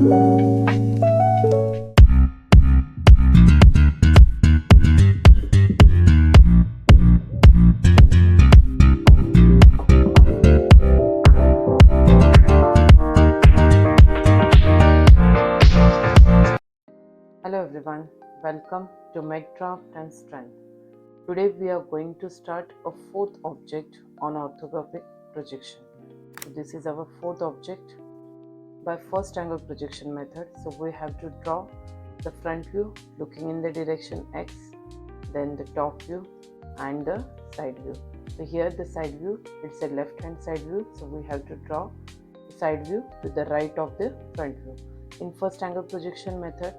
Hello everyone, welcome to MedCraft and Strength. Today we are going to start a fourth object on orthographic projection. So this is our fourth object by first angle projection method. So we have to draw the front view looking in the direction X, then the top view and the side view. So here the side view, it's a left hand side view, so we have to draw the side view to the right of the front view. In first angle projection method,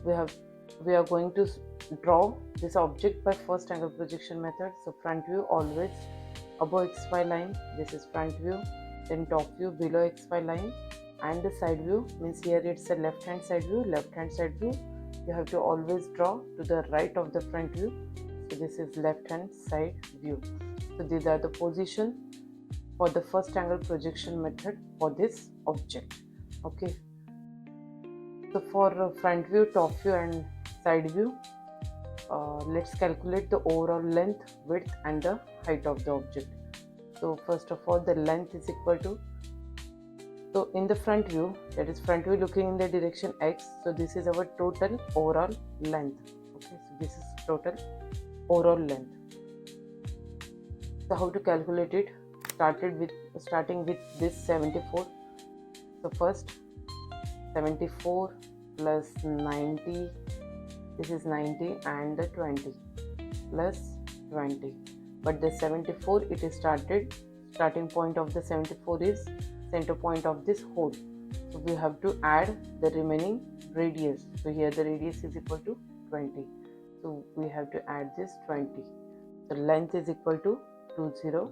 we are going to draw this object by first angle projection method. So front view always above xy line, this is front view, then top view below xy line, and the side view means here it's a left hand side view. You have to always draw to the right of the front view. So this is left hand side view. So these are the position for the first angle projection method for this object. Okay. So for front view, top view and side view, let's calculate the overall length, width and the height of the object. So first of all, the length is equal to, so in the front view, that is front view looking in the direction X, so this is our total overall length. Okay, so this is total overall length. So how to calculate it? Starting with this 74. So first 74 plus 90, this is 90, and the 20 plus 20, but the 74, it is starting point of the 74 is center point of this hole, so we have to add the remaining radius. So here the radius is equal to 20, so we have to add this 20. The length is equal to 204.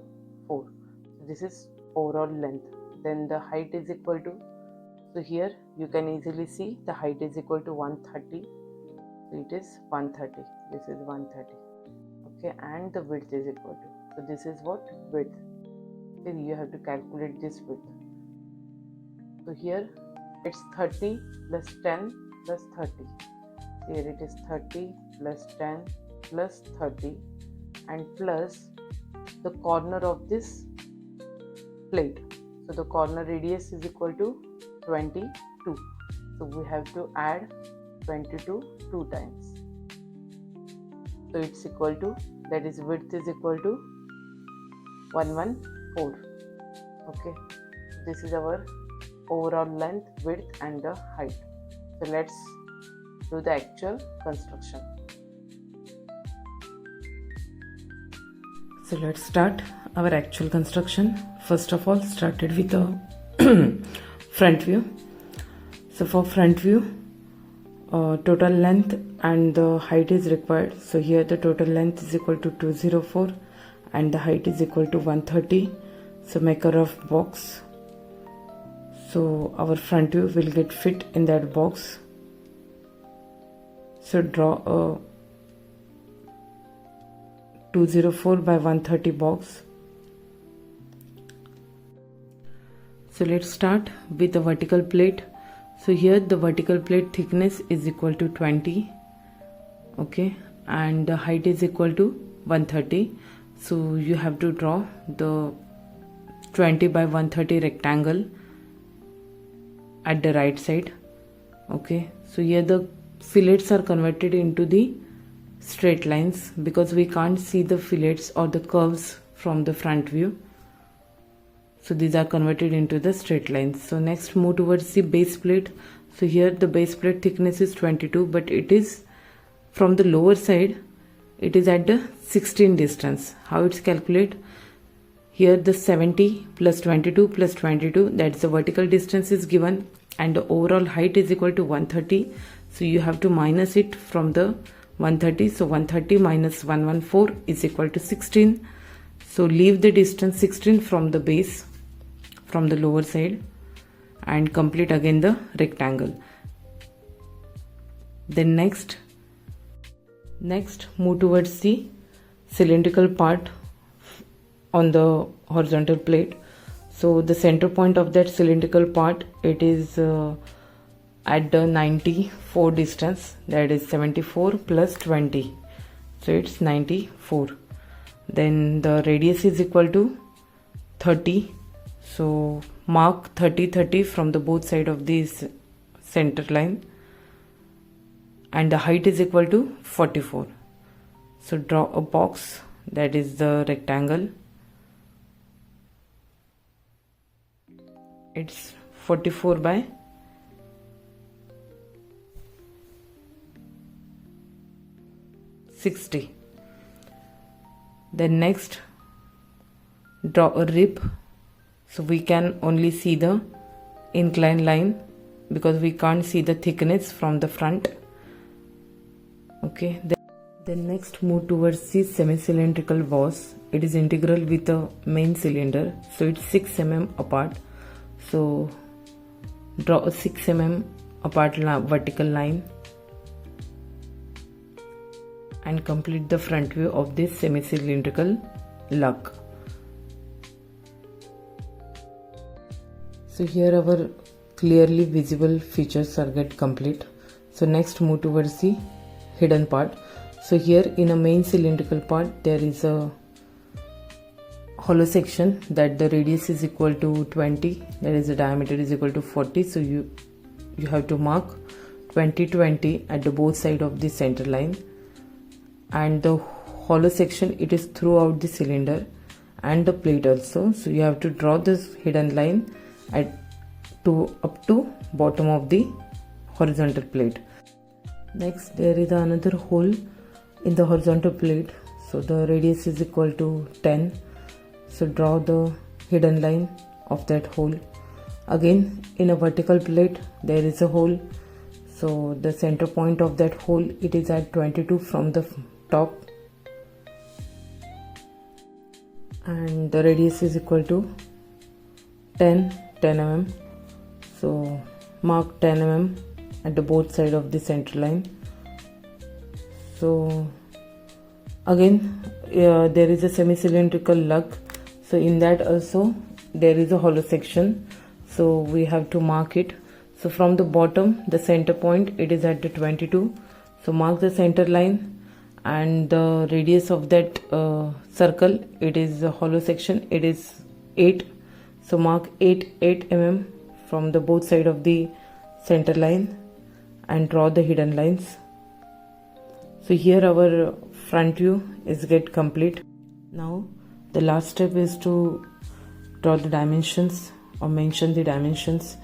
So this is overall length. Then the height is equal to, so here you can easily see the height is equal to 130. So it is 130. This is 130. Okay, and the width is equal to, so this is what width. Then you have to calculate this width. So here it's 30 plus 10 plus 30. Here it is 30 plus 10 plus 30 and plus the corner of this plate. So the corner radius is equal to 22. So we have to add 22 two times. So it's equal to, that is width is equal to 114. Okay, this is our overall length, width and the height. So let's do the actual construction. So let's start our actual construction. First of all, started with the front view. So for front view, total length and the height is required. So here the total length is equal to 204 and the height is equal to 130. So make a rough box. So our front view will get fit in that box. So draw a 204 by 130 box. So let's start with the vertical plate. So here the vertical plate thickness is equal to 20. Okay, and the height is equal to 130. So you have to draw the 20 by 130 rectangle at the right side. Okay, so here the fillets are converted into the straight lines because we can't see the fillets or the curves from the front view. So these are converted into the straight lines. So next move towards the base plate. So here the base plate thickness is 22, but it is from the lower side, it is at the 16 distance. How it's calculate? Here the 70 plus 22 plus 22, that's the vertical distance is given, and the overall height is equal to 130. So you have to minus it from the 130. So 130 minus 114 is equal to 16. So leave the distance 16 from the base, from the lower side, and complete again the rectangle. Then next move towards the cylindrical part on the horizontal plate. So the center point of that cylindrical part, it is at the 94 distance, that is 74 plus 20, so it's 94. Then the radius is equal to 30, so mark 30 from the both side of this center line, and the height is equal to 44. So draw a box, that is the rectangle. It's 44 by 60. Then next, draw a rib, so we can only see the inclined line because we can't see the thickness from the front. Okay, then next move towards the semi-cylindrical vase. It is integral with the main cylinder, so it's 6 mm apart. So draw a 6 mm apart vertical line and complete the front view of this semi-cylindrical lug. So here our clearly visible features are get complete. So next move towards the hidden part. So here in a main cylindrical part there is a hollow section that the radius is equal to 20, that is the diameter is equal to 40. So you have to mark 20 at the both side of the center line, and the hollow section, it is throughout the cylinder and the plate also. So you have to draw this hidden line up to bottom of the horizontal plate. Next there is another hole in the horizontal plate, so the radius is equal to 10. So draw the hidden line of that hole. Again in a vertical plate there is a hole, so the center point of that hole, it is at 22 from the top, and the radius is equal to 10 mm. So mark 10 mm at the both side of the center line. So again there is a semi-cylindrical lug, so in that also there is a hollow section, so we have to mark it. So from the bottom, the center point, it is at the 22, so mark the center line, and the radius of that circle, it is a hollow section, it is 8, so mark 8 mm from the both side of the center line and draw the hidden lines. So here our front view is get complete. Now the last step is to draw the dimensions or mention the dimensions.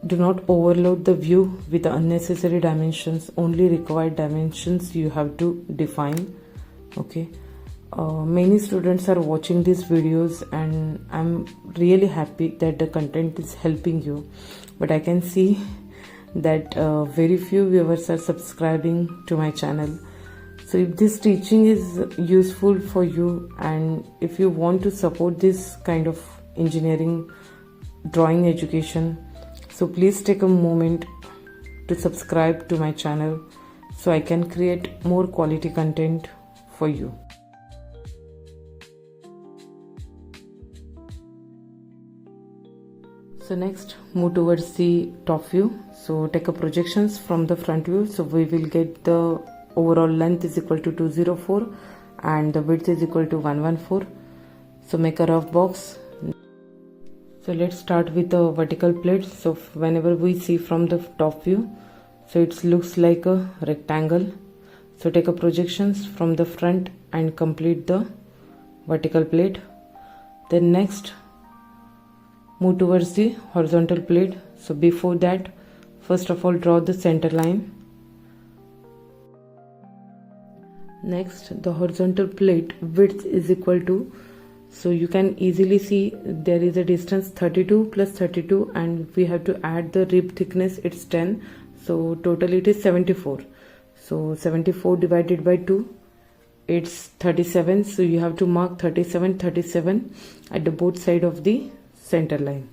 Do not overload the view with unnecessary dimensions. Only required dimensions you have to define. Okay, many students are watching these videos and I'm really happy that the content is helping you, but I can see that very few viewers are subscribing to my channel. So if this teaching is useful for you and if you want to support this kind of engineering drawing education, so please take a moment to subscribe to my channel so I can create more quality content for you. So next move towards the top view. So take a projections from the front view. So we will get the overall length is equal to 204 and the width is equal to 114. So make a rough box. So let's start with the vertical plate. So whenever we see from the top view, so it looks like a rectangle. So take a projections from the front and complete the vertical plate. Then next move towards the horizontal plate. So before that, first of all draw the center line. Next, the horizontal plate width is equal to, so you can easily see there is a distance 32 plus 32 and we have to add the rib thickness, it's 10, so total it is 74. So 74 divided by 2, it's 37, so you have to mark 37 at the both side of the center line.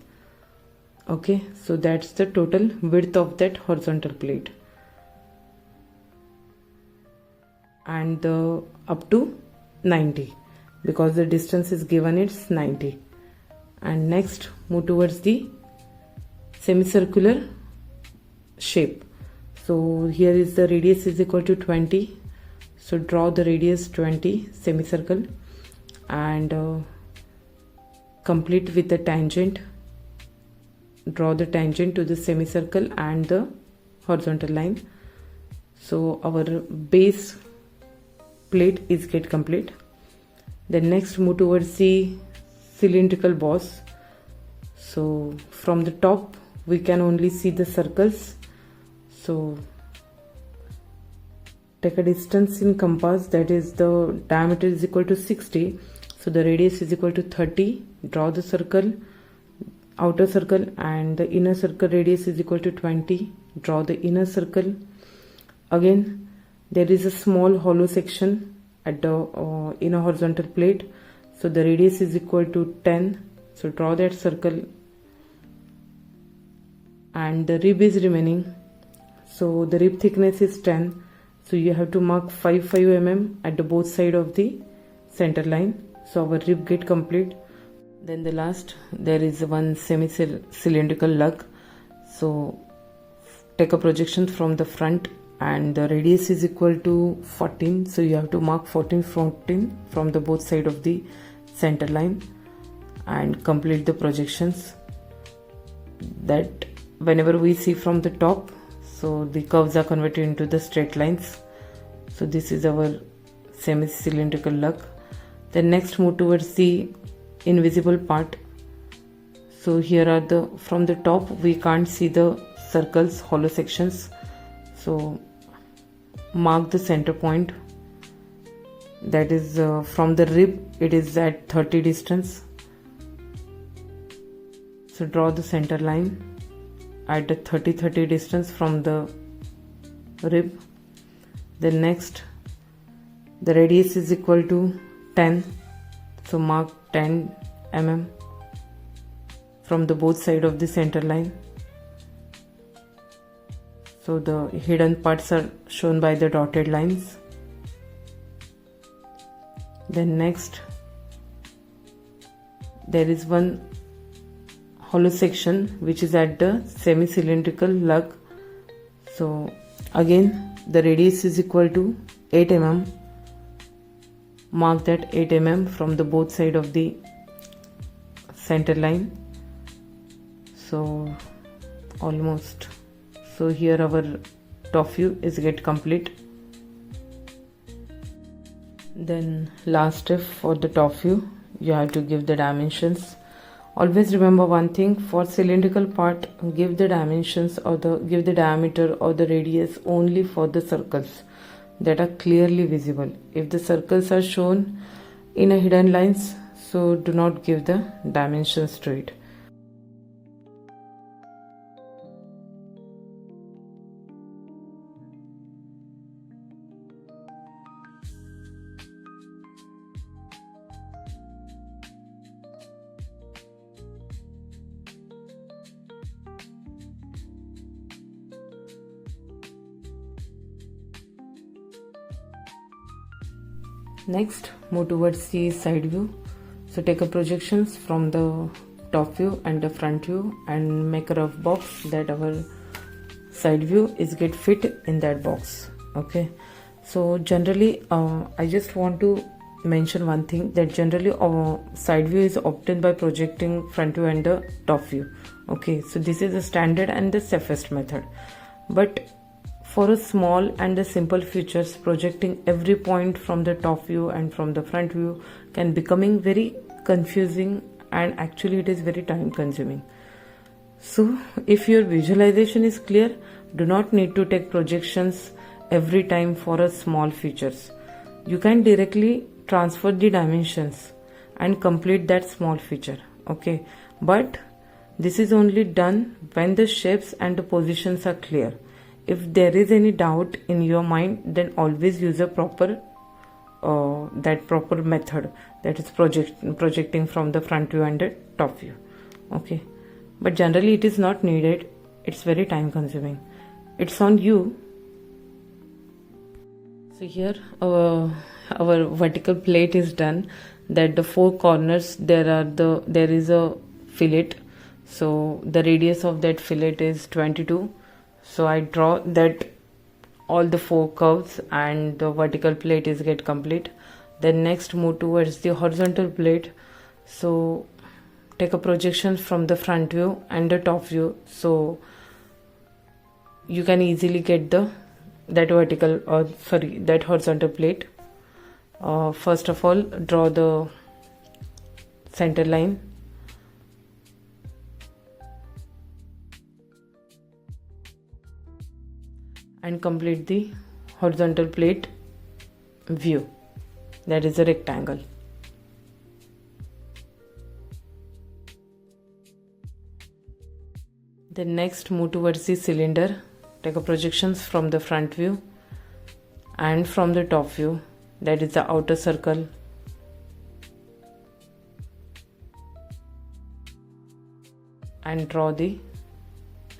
Okay, so that's the total width of that horizontal plate, and up to 90 because the distance is given, it's 90. And next move towards the semicircular shape. So here is the radius is equal to 20. So draw the radius 20 semicircle and complete with the tangent. Draw the tangent to the semicircle and the horizontal line. So our base plate is get complete. Then next move towards the cylindrical boss. So from the top we can only see the circles. So take a distance in compass, that is the diameter is equal to 60. So the radius is equal to 30. Draw the circle, outer circle, and the inner circle radius is equal to 20. Draw the inner circle. Again there is a small hollow section at the inner horizontal plate. So the radius is equal to 10. So draw that circle, and the rib is remaining. So the rib thickness is 10. So you have to mark 5 mm at the both side of the center line. So our rib get complete. Then the last, there is one semi-cylindrical lug. So take a projection from the front, and the radius is equal to 14. So you have to mark 14 from the both side of the center line and complete the projections. That whenever we see from the top, so the curves are converted into the straight lines. So this is our semi-cylindrical lug. Then next move towards the invisible part. So here are the, from the top we can't see the circles, hollow sections. So mark the center point, that is from the rib it is at 30 distance. So draw the center line at the 30 distance from the rib. Then next, the radius is equal to 10. So mark 10 mm from the both side of the center line. So the hidden parts are shown by the dotted lines. Then next, there is one hollow section which is at the semi-cylindrical lug. So again the radius is equal to 8 mm. Mark that 8 mm from the both side of the center line. So almost, so here our top view is get complete. Then last step for the top view, you have to give the dimensions. Always remember one thing, for cylindrical part give the dimensions or give the diameter or the radius only for the circles that are clearly visible. If the circles are shown in a hidden lines, so do not give the dimensions to it. Next, move towards the side view. So take a projections from the top view and the front view and make a rough box that our side view is get fit in that box. Okay, so generally I just want to mention one thing, that generally side view is obtained by projecting front view and the top view. Okay, so this is the standard and the safest method, but for a small and the simple features, projecting every point from the top view and from the front view can becoming very confusing, and actually it is very time consuming. So if your visualization is clear, do not need to take projections every time for a small features. You can directly transfer the dimensions and complete that small feature. Okay, but this is only done when the shapes and the positions are clear. If there is any doubt in your mind, then always use a proper method, that is projecting from the front view and the top view. Okay, but generally it is not needed. It's very time consuming. It's on you. So here our vertical plate is done, that the four corners there is a fillet. So the radius of that fillet is 22. So I draw that all the 4 curves and the vertical plate is get complete. Then next move towards the horizontal plate. So take a projection from the front view and the top view, so you can easily get that horizontal plate. First of all, draw the center line and complete the horizontal plate view, that is a rectangle. Then next move towards the cylinder. Take a projections from the front view and from the top view, that is the outer circle. And draw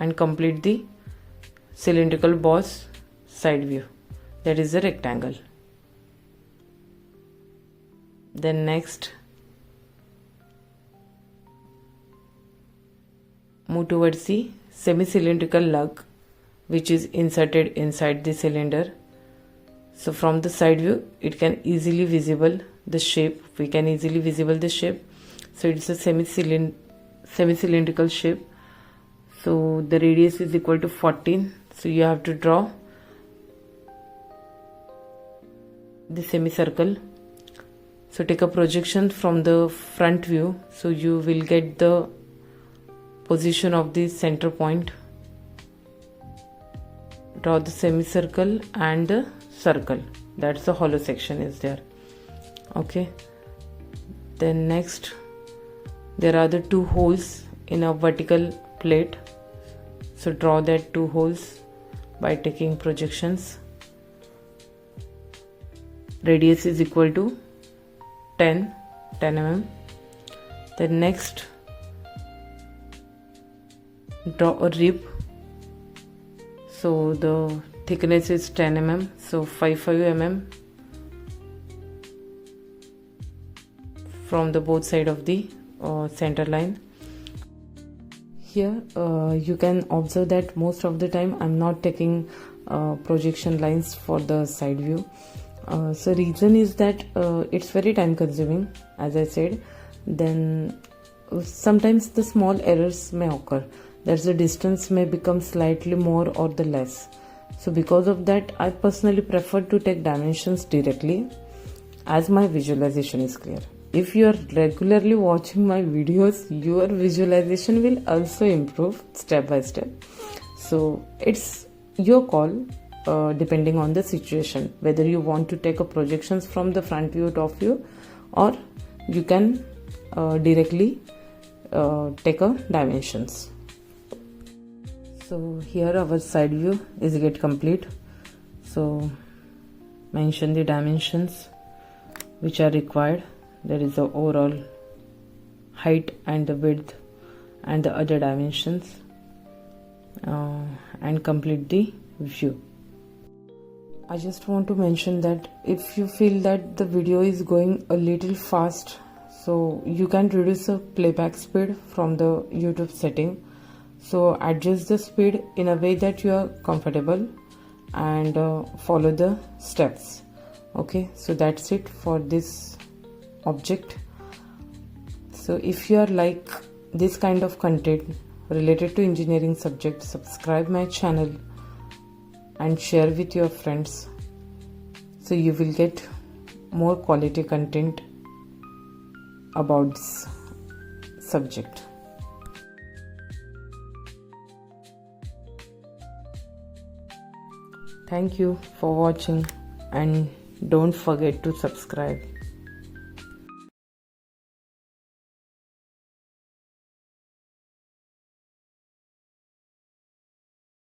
and complete the cylindrical boss side view, that is a rectangle. Then next move towards the semi-cylindrical lug, which is inserted inside the cylinder. So from the side view it can easily visible the shape, we can easily visible the shape. So it's a semi-cylindrical shape. So the radius is equal to 14. So you have to draw the semicircle. So take a projection from the front view, so you will get the position of the center point. Draw the semicircle and the circle, that's the hollow section is there. Okay, then next there are the 2 holes in a vertical plate. So draw that 2 holes by taking projections. Radius is equal to 10 mm. Then next draw a rib. So the thickness is 10 mm, so 55 mm from the both side of the center line. Here you can observe that most of the time I'm not taking projection lines for the side view. So reason is that it's very time consuming, as I said. Then sometimes the small errors may occur, that the distance may become slightly more or the less. So because of that, I personally prefer to take dimensions directly, as my visualization is clear. If you are regularly watching my videos, your visualization will also improve step by step. So it's your call, depending on the situation, whether you want to take a projections from the front view, top view, or you can directly take a dimensions. So here our side view is get complete. So mention the dimensions which are required, that is the overall height and the width and the other dimensions, and complete the view. I just want to mention that if you feel that the video is going a little fast, so you can reduce the playback speed from the YouTube setting. So adjust the speed in a way that you are comfortable and follow the steps. Okay, so that's it for this object. So if you are like this kind of content related to engineering subject, subscribe my channel and share with your friends, so you will get more quality content about this subject. Thank you for watching and don't forget to subscribe.